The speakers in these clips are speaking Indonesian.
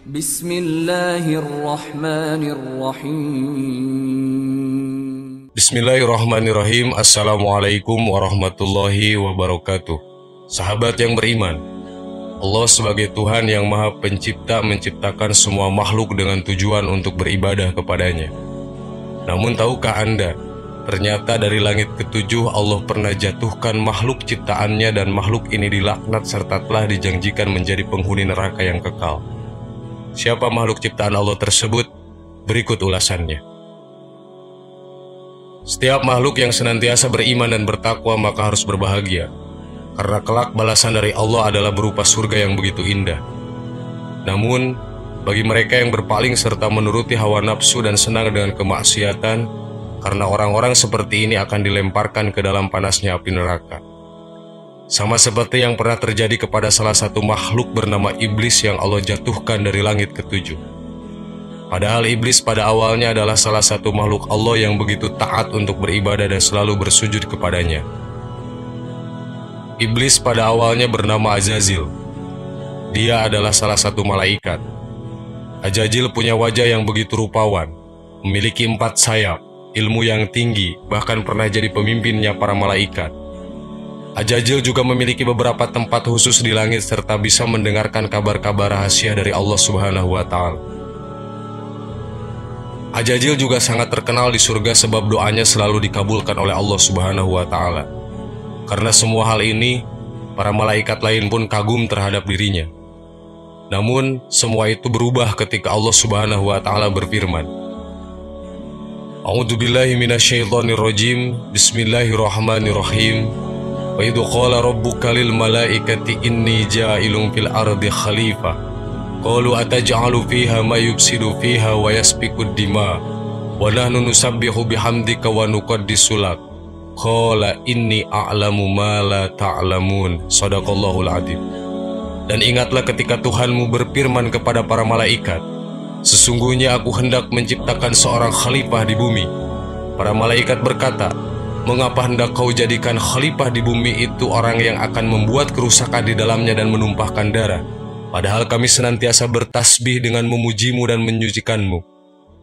Bismillahirrahmanirrahim. Bismillahirrahmanirrahim. Assalamualaikum warahmatullahi wabarakatuh. Sahabat yang beriman, Allah sebagai Tuhan yang Maha Pencipta menciptakan semua makhluk dengan tujuan untuk beribadah kepadanya. Namun tahukah Anda, ternyata dari langit ketujuh Allah pernah jatuhkan makhluk ciptaannya dan makhluk ini dilaknat serta telah dijanjikan menjadi penghuni neraka yang kekal. Siapa makhluk ciptaan Allah tersebut? Berikut ulasannya. Setiap makhluk yang senantiasa beriman dan bertakwa maka harus berbahagia, karena kelak balasan dari Allah adalah berupa surga yang begitu indah. Namun, bagi mereka yang berpaling serta menuruti hawa nafsu dan senang dengan kemaksiatan, karena orang-orang seperti ini akan dilemparkan ke dalam panasnya api neraka. Sama seperti yang pernah terjadi kepada salah satu makhluk bernama Iblis yang Allah jatuhkan dari langit ketujuh. Padahal Iblis pada awalnya adalah salah satu makhluk Allah yang begitu taat untuk beribadah dan selalu bersujud kepadanya. Iblis pada awalnya bernama Azazil. Dia adalah salah satu malaikat. Azazil punya wajah yang begitu rupawan, memiliki 4 sayap, ilmu yang tinggi, bahkan pernah jadi pemimpinnya para malaikat. Azazil juga memiliki beberapa tempat khusus di langit serta bisa mendengarkan kabar-kabar rahasia dari Allah Subhanahu wa Ta'ala. Azazil juga sangat terkenal di surga sebab doanya selalu dikabulkan oleh Allah Subhanahu wa Ta'ala. Karena semua hal ini, para malaikat lain pun kagum terhadap dirinya. Namun, semua itu berubah ketika Allah Subhanahu wa Ta'ala berfirman, A'udzubillahi minasyaitonirrajim. Bismillahirrahmanirrahim. Wa idzu qala rabbuka lil malaikati inni ja'ilun fil ardi khalifah. Qalu ataj'alu fiha ma yufsidu fiha wa yasfikud dima. Wa nahnu nusabbihu bihamdika wa nuqaddisu lak. Qala inni a'lamu ma la ta'lamun. Shadaqallahul adzim. Dan ingatlah ketika Tuhanmu berfirman kepada para malaikat, sesungguhnya aku hendak menciptakan seorang khalifah di bumi. Para malaikat berkata, mengapa hendak kau jadikan khalifah di bumi itu orang yang akan membuat kerusakan di dalamnya dan menumpahkan darah? Padahal kami senantiasa bertasbih dengan memujimu dan menyucikanmu.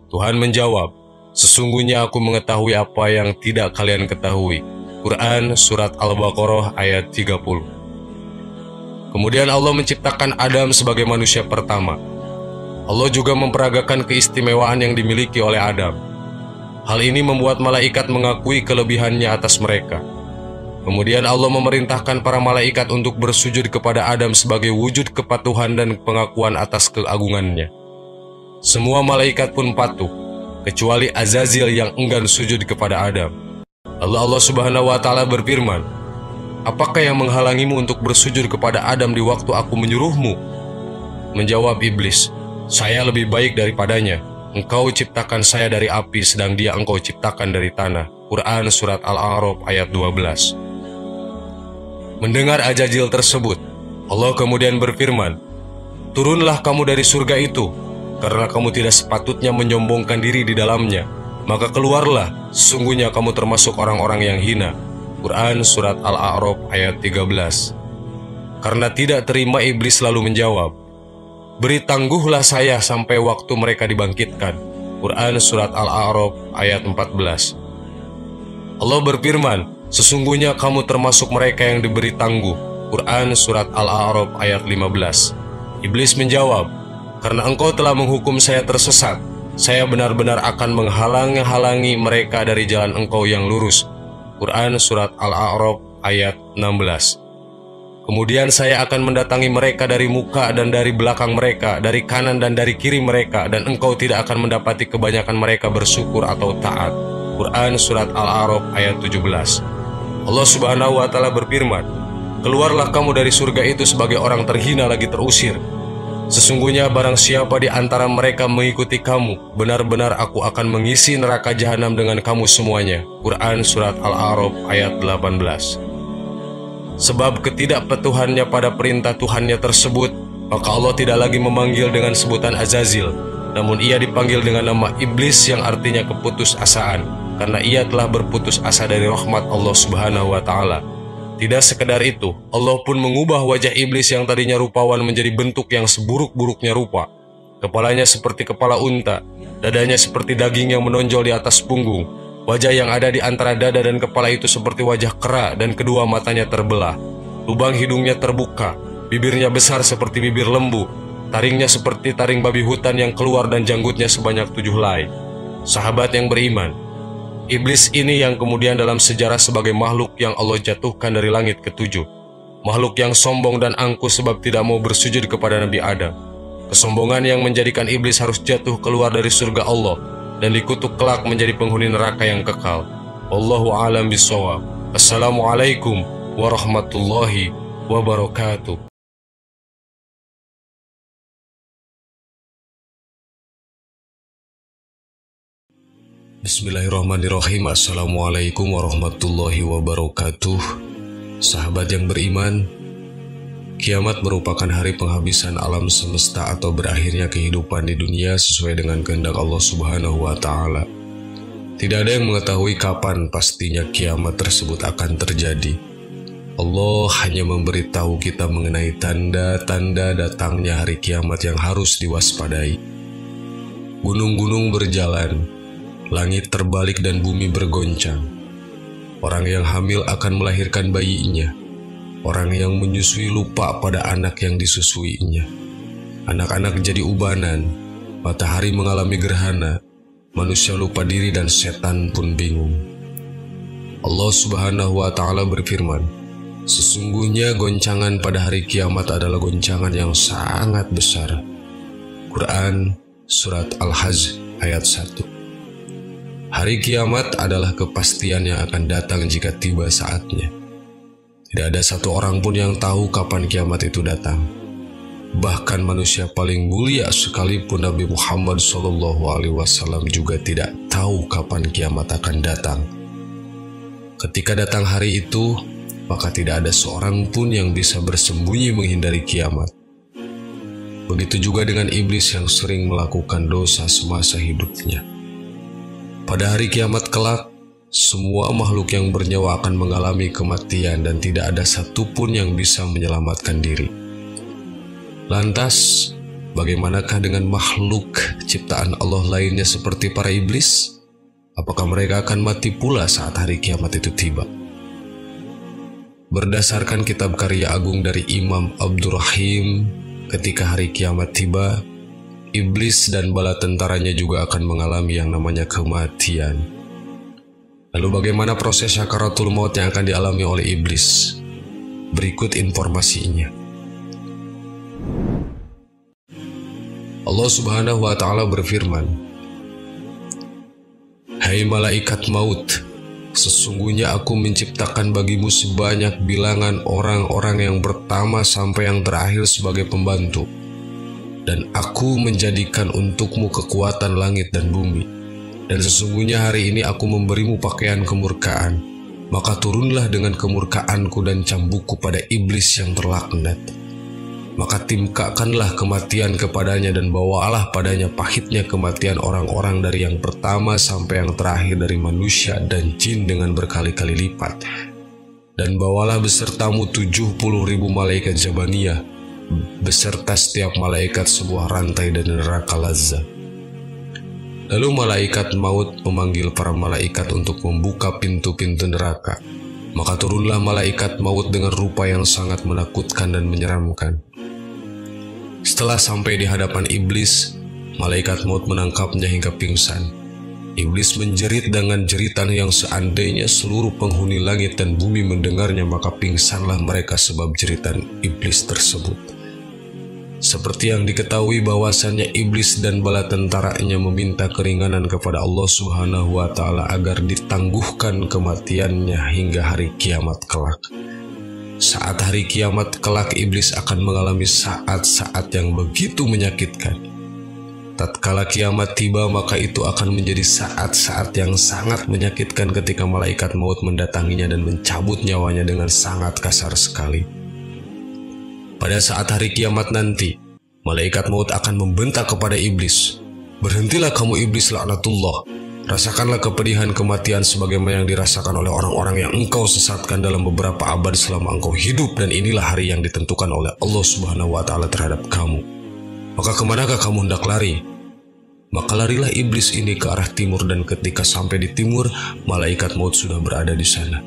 Tuhan menjawab, sesungguhnya aku mengetahui apa yang tidak kalian ketahui. Quran Surat Al-Baqarah ayat 30. Kemudian Allah menciptakan Adam sebagai manusia pertama. Allah juga memperagakan keistimewaan yang dimiliki oleh Adam. Hal ini membuat malaikat mengakui kelebihannya atas mereka. Kemudian Allah memerintahkan para malaikat untuk bersujud kepada Adam sebagai wujud kepatuhan dan pengakuan atas keagungannya. Semua malaikat pun patuh, kecuali Azazil yang enggan sujud kepada Adam. Lalu Allah Subhanahu wa Ta'ala berfirman, apakah yang menghalangimu untuk bersujud kepada Adam di waktu aku menyuruhmu? Menjawab Iblis, saya lebih baik daripadanya. Engkau ciptakan saya dari api, sedang dia engkau ciptakan dari tanah. Quran Surat Al-A'raf ayat 12. Mendengar Azazil tersebut, Allah kemudian berfirman, turunlah kamu dari surga itu, karena kamu tidak sepatutnya menyombongkan diri di dalamnya. Maka keluarlah, sesungguhnya kamu termasuk orang-orang yang hina. Quran Surat Al-A'raf ayat 13. Karena tidak terima, Iblis lalu menjawab, beri tangguhlah saya sampai waktu mereka dibangkitkan. Quran Surat Al-A'raf ayat 14. Allah berfirman, sesungguhnya kamu termasuk mereka yang diberi tangguh. Quran Surat Al-A'raf ayat 15. Iblis menjawab, karena engkau telah menghukum saya tersesat, saya benar-benar akan menghalang-halangi mereka dari jalan engkau yang lurus. Quran Surat Al-A'raf ayat 16. Kemudian saya akan mendatangi mereka dari muka dan dari belakang mereka, dari kanan dan dari kiri mereka, dan engkau tidak akan mendapati kebanyakan mereka bersyukur atau taat. Quran Surat Al-A'raf ayat 17. Allah Subhanahu wa Ta'ala berfirman, keluarlah kamu dari surga itu sebagai orang terhina lagi terusir. Sesungguhnya barang siapa di antara mereka mengikuti kamu, benar-benar aku akan mengisi neraka jahanam dengan kamu semuanya. Quran Surat Al-A'raf ayat 18. Sebab ketidakpatuhannya pada perintah Tuhannya tersebut, maka Allah tidak lagi memanggil dengan sebutan Azazil, namun ia dipanggil dengan nama Iblis yang artinya keputusasaan, karena ia telah berputus asa dari rahmat Allah Subhanahu wa Ta'ala. Tidak sekedar itu, Allah pun mengubah wajah Iblis yang tadinya rupawan menjadi bentuk yang seburuk-buruknya rupa. Kepalanya seperti kepala unta, dadanya seperti daging yang menonjol di atas punggung. Wajah yang ada di antara dada dan kepala itu seperti wajah kera dan kedua matanya terbelah. Lubang hidungnya terbuka, bibirnya besar seperti bibir lembu, taringnya seperti taring babi hutan yang keluar dan janggutnya sebanyak 7 helai. Sahabat yang beriman, iblis ini yang kemudian dalam sejarah sebagai makhluk yang Allah jatuhkan dari langit ke-7. Makhluk yang sombong dan angkuh sebab tidak mau bersujud kepada Nabi Adam. Kesombongan yang menjadikan iblis harus jatuh keluar dari surga Allah dan dikutuk kelak menjadi penghuni neraka yang kekal. Wallahu a'lam bishawab. Assalamualaikum warahmatullahi wabarakatuh. Bismillahirrahmanirrahim. Assalamualaikum warahmatullahi wabarakatuh. Sahabat yang beriman, kiamat merupakan hari penghabisan alam semesta atau berakhirnya kehidupan di dunia sesuai dengan kehendak Allah Subhanahu wa Ta'ala. Tidak ada yang mengetahui kapan pastinya kiamat tersebut akan terjadi. Allah hanya memberitahu kita mengenai tanda-tanda datangnya hari kiamat yang harus diwaspadai. Gunung-gunung berjalan, langit terbalik dan bumi bergoncang. Orang yang hamil akan melahirkan bayinya. Orang yang menyusui lupa pada anak yang disusuinya. Anak-anak jadi ubanan, matahari mengalami gerhana, manusia lupa diri dan setan pun bingung. Allah Subhanahu wa Ta'ala berfirman, sesungguhnya goncangan pada hari kiamat adalah goncangan yang sangat besar. Quran Surat Al-Hajj ayat 1. Hari kiamat adalah kepastian yang akan datang jika tiba saatnya. Tidak ada satu orang pun yang tahu kapan kiamat itu datang. Bahkan manusia paling mulia sekalipun Nabi Muhammad SAW juga tidak tahu kapan kiamat akan datang. Ketika datang hari itu, maka tidak ada seorang pun yang bisa bersembunyi menghindari kiamat. Begitu juga dengan iblis yang sering melakukan dosa semasa hidupnya. Pada hari kiamat kelak, semua makhluk yang bernyawa akan mengalami kematian dan tidak ada satupun yang bisa menyelamatkan diri. Lantas, bagaimanakah dengan makhluk ciptaan Allah lainnya seperti para iblis? Apakah mereka akan mati pula saat hari kiamat itu tiba? Berdasarkan kitab karya agung dari Imam Abdurrahim, ketika hari kiamat tiba, iblis dan bala tentaranya juga akan mengalami yang namanya kematian. Lalu bagaimana proses sakaratul maut yang akan dialami oleh iblis? Berikut informasinya. Allah Subhanahu wa Ta'ala berfirman, hai malaikat maut, sesungguhnya aku menciptakan bagimu sebanyak bilangan orang-orang yang pertama sampai yang terakhir sebagai pembantu. Dan aku menjadikan untukmu kekuatan langit dan bumi. Dan sesungguhnya hari ini aku memberimu pakaian kemurkaan. Maka turunlah dengan kemurkaanku dan cambukku pada iblis yang terlaknat. Maka timpakanlah kematian kepadanya dan bawalah padanya pahitnya kematian orang-orang dari yang pertama sampai yang terakhir dari manusia dan jin dengan berkali-kali lipat. Dan bawalah besertamu 70.000 malaikat Jabaniyah, beserta setiap malaikat sebuah rantai dari neraka lazza. Lalu malaikat maut memanggil para malaikat untuk membuka pintu-pintu neraka. Maka turunlah malaikat maut dengan rupa yang sangat menakutkan dan menyeramkan. Setelah sampai di hadapan iblis, malaikat maut menangkapnya hingga pingsan. Iblis menjerit dengan jeritan yang seandainya seluruh penghuni langit dan bumi mendengarnya, maka pingsanlah mereka sebab jeritan iblis tersebut. Seperti yang diketahui bahwasannya iblis dan bala tentaranya meminta keringanan kepada Allah Subhanahu wa Ta'ala agar ditangguhkan kematiannya hingga hari kiamat kelak. Saat hari kiamat kelak, iblis akan mengalami saat-saat yang begitu menyakitkan. Tatkala kiamat tiba, maka itu akan menjadi saat-saat yang sangat menyakitkan ketika malaikat maut mendatanginya dan mencabut nyawanya dengan sangat kasar sekali. Pada saat hari kiamat nanti, malaikat maut akan membentak kepada iblis, berhentilah kamu iblis laknatullah, rasakanlah kepedihan kematian sebagaimana yang dirasakan oleh orang-orang yang engkau sesatkan dalam beberapa abad selama engkau hidup, dan inilah hari yang ditentukan oleh Allah Subhanahu wa Ta'ala terhadap kamu. Maka kemanakah kamu hendak lari? Maka larilah iblis ini ke arah timur, dan ketika sampai di timur, malaikat maut sudah berada di sana.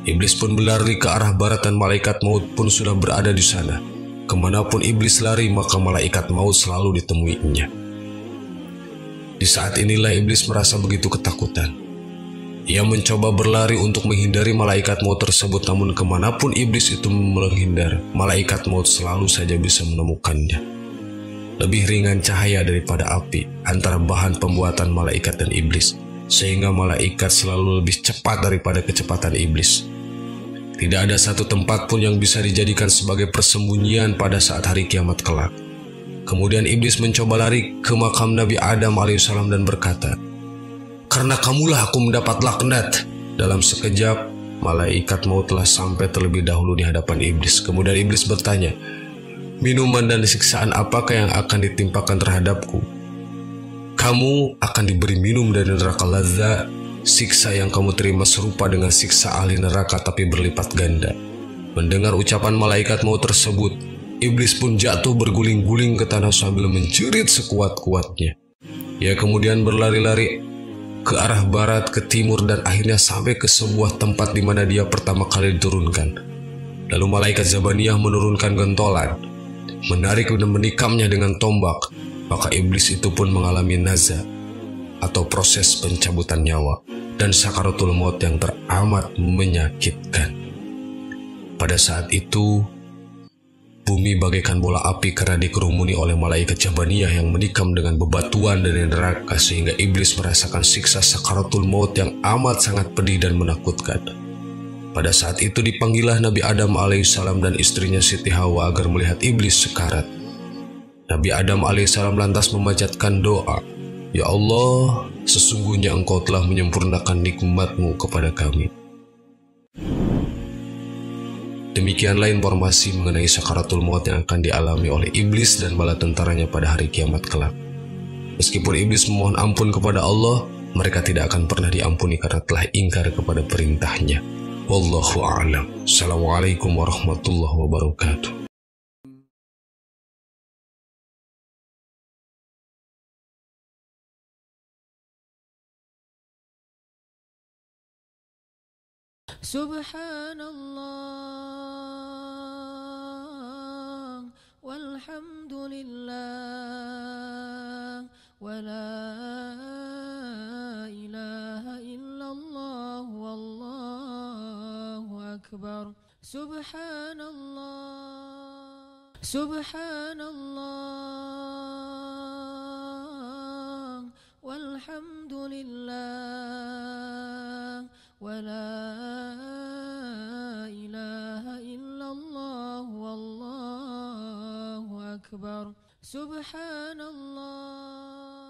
Iblis pun berlari ke arah barat, dan malaikat maut pun sudah berada di sana. Kemanapun iblis lari, maka malaikat maut selalu ditemuinya. Di saat inilah iblis merasa begitu ketakutan. Ia mencoba berlari untuk menghindari malaikat maut tersebut, namun kemanapun iblis itu menghindar, malaikat maut selalu saja bisa menemukannya. Lebih ringan cahaya daripada api antara bahan pembuatan malaikat dan iblis, sehingga malaikat selalu lebih cepat daripada kecepatan iblis. Tidak ada satu tempat pun yang bisa dijadikan sebagai persembunyian pada saat hari kiamat kelak. Kemudian iblis mencoba lari ke makam Nabi Adam alaihissalam dan berkata, "Karena kamulah aku mendapat laknat." Dalam sekejap, malaikat maut telah sampai terlebih dahulu di hadapan iblis. Kemudian iblis bertanya, "Minuman dan siksaan apakah yang akan ditimpakan terhadapku?" "Kamu akan diberi minum dari neraka lazza. Siksa yang kamu terima serupa dengan siksa ahli neraka, tapi berlipat ganda." Mendengar ucapan malaikat maut tersebut, iblis pun jatuh berguling-guling ke tanah sambil menjerit sekuat-kuatnya. Ia kemudian berlari-lari ke arah barat, ke timur, dan akhirnya sampai ke sebuah tempat di mana dia pertama kali diturunkan. Lalu malaikat Zabaniyah menurunkan gentolan, menarik dan menikamnya dengan tombak. Maka iblis itu pun mengalami naza, atau proses pencabutan nyawa, dan sakaratul maut yang teramat menyakitkan. Pada saat itu, bumi bagaikan bola api karena dikerumuni oleh malaikat Jabaniyah yang menikam dengan bebatuan dari neraka, sehingga iblis merasakan siksa sakaratul maut yang amat sangat pedih dan menakutkan. Pada saat itu dipanggillah Nabi Adam alaihissalam dan istrinya Siti Hawa agar melihat iblis sekarat. Nabi Adam alaihissalam lantas memanjatkan doa, "Ya Allah, sesungguhnya Engkau telah menyempurnakan nikmat-Mu kepada kami." Demikianlah informasi mengenai sakaratul maut yang akan dialami oleh iblis dan bala tentaranya pada hari kiamat kelak. Meskipun iblis memohon ampun kepada Allah, mereka tidak akan pernah diampuni karena telah ingkar kepada perintahnya. Wallahu a'lam. Assalamualaikum warahmatullahi wabarakatuh. Subhanallah walhamdulillah wa la ilaha illallah wallahu akbar. Subhanallah walhamdulillah wa la ilaha illallah wallahu akbar. Subhanallah.